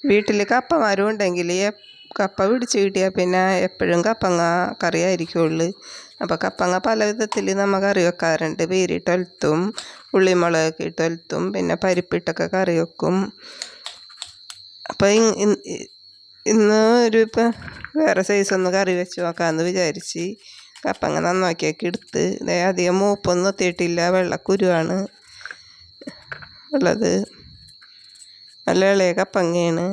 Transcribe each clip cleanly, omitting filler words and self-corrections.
വീട്ടിൽ കപ്പമാരും ഉണ്ടെങ്കിൽ കപ്പ പിടിച്ച് കിട്ടിയാൽ പിന്നെ എപ്പോഴും കപ്പങ്ങ കറി ആയിരിക്കുള്ളൂ. അപ്പോൾ കപ്പങ്ങ പല വിധത്തിൽ നമ്മൾ കറി വെക്കാറുണ്ട്. പീരിട്ടൊലത്തും ഉള്ളിമുളകൊക്കെ ഇട്ടൊലത്തും പിന്നെ പരിപ്പിട്ടൊക്കെ കറി വെക്കും. അപ്പോൾ ഇന്ന് ഇപ്പം വേറെ സൈസ് ഒന്ന് കറി വെച്ച് നോക്കാമെന്ന് വിചാരിച്ച് കപ്പങ്ങ നന്നാക്കിയൊക്കെ എടുത്ത് അധികം മൂപ്പൊന്നും എത്തിയിട്ടില്ല. വെള്ളക്കുരുവാണ് ഉള്ളത്. നല്ല ഇളയ കപ്പങ്ങയാണ്.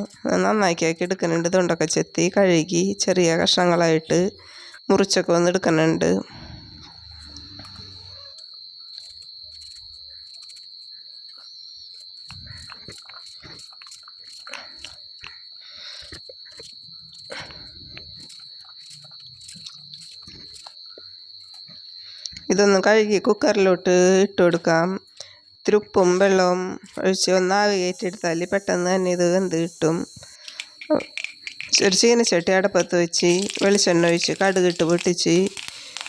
നന്നാക്കിയൊക്കെ എടുക്കുന്നുണ്ട്. തൊണ്ടൊക്കെ ചെത്തി കഴുകി ചെറിയ കഷ്ണങ്ങളായിട്ട് മുറിച്ചൊക്കെ വന്ന് എടുക്കുന്നുണ്ട്. ഇതൊന്ന് കഴുകി കുക്കറിലോട്ട് ഇട്ട് കൊടുക്കാം. ഇത്തിരി ഉപ്പും വെള്ളവും ഒഴിച്ച് ഒന്ന് ആവി കയറ്റിയെടുത്താൽ പെട്ടെന്ന് തന്നെ ഇത് വെന്ത് കിട്ടും. ഒരു ചീനച്ചട്ടി അടുപ്പത്ത് വെച്ച് വെളിച്ചെണ്ണ ഒഴിച്ച് കടുകിട്ട് പൊട്ടിച്ച്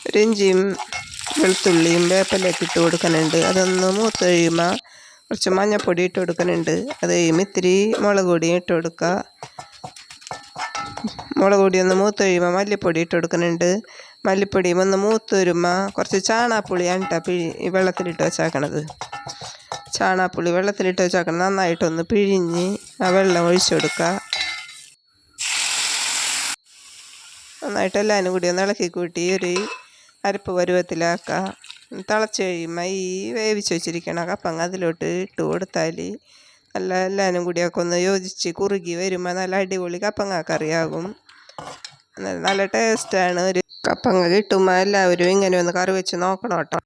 ഒരു ഇഞ്ചിയും വെളുത്തുള്ളിയും വേപ്പിലയൊക്കെ ഇട്ട് കൊടുക്കുന്നുണ്ട്. അതൊന്ന് മൂത്ത് കഴിയുമ്പോൾ കുറച്ച് മഞ്ഞൾപ്പൊടി ഇട്ട് കൊടുക്കുന്നുണ്ട്. അത് കഴിയുമ്പോൾ ഇത്തിരി മുളക് പൊടിയും ഇട്ട് കൊടുക്കുക. മുളക് പൊടി ഒന്ന് മൂത്ത് കഴിയുമ്പോൾ മല്ലിപ്പൊടി ഇട്ട് കൊടുക്കുന്നുണ്ട്. മല്ലിപ്പൊടിയും ഒന്ന് മൂത്ത് വരുമ്പോൾ കുറച്ച് ചാണകപ്പൊടിയാണ് ഈ വെള്ളത്തിലിട്ട് വെച്ചാക്കണത്. ചാണകപ്പൊടി വെള്ളത്തിലിട്ട് വെച്ചാക്കണം. നന്നായിട്ടൊന്ന് പിഴിഞ്ഞ് ആ വെള്ളം ഒഴിച്ചു കൊടുക്കുക. നന്നായിട്ട് എല്ലാവരും കൂടി ഒന്ന് ഇളക്കി കൂട്ടി ഒരു അരപ്പ് പരുവത്തിലാക്കുക. തിളച്ച് കഴിയുമ്പോൾ ഈ വേവിച്ച് വെച്ചിരിക്കണ കപ്പങ്ങ അതിലോട്ട് ഇട്ട് കൊടുത്താൽ നല്ല എല്ലാവരും കൂടിയൊക്കെ ഒന്ന് യോജിച്ച് കുറുകി വരുമ്പോൾ നല്ല അടിപൊളി കപ്പങ്ങ കറിയാകും. നല്ല ടേസ്റ്റാണ്. ഒരു കപ്പങ്ങ കിട്ടുമ്പോൾ എല്ലാവരും ഇങ്ങനെ ഒന്ന് കറി വെച്ച് നോക്കണം കേട്ടോ.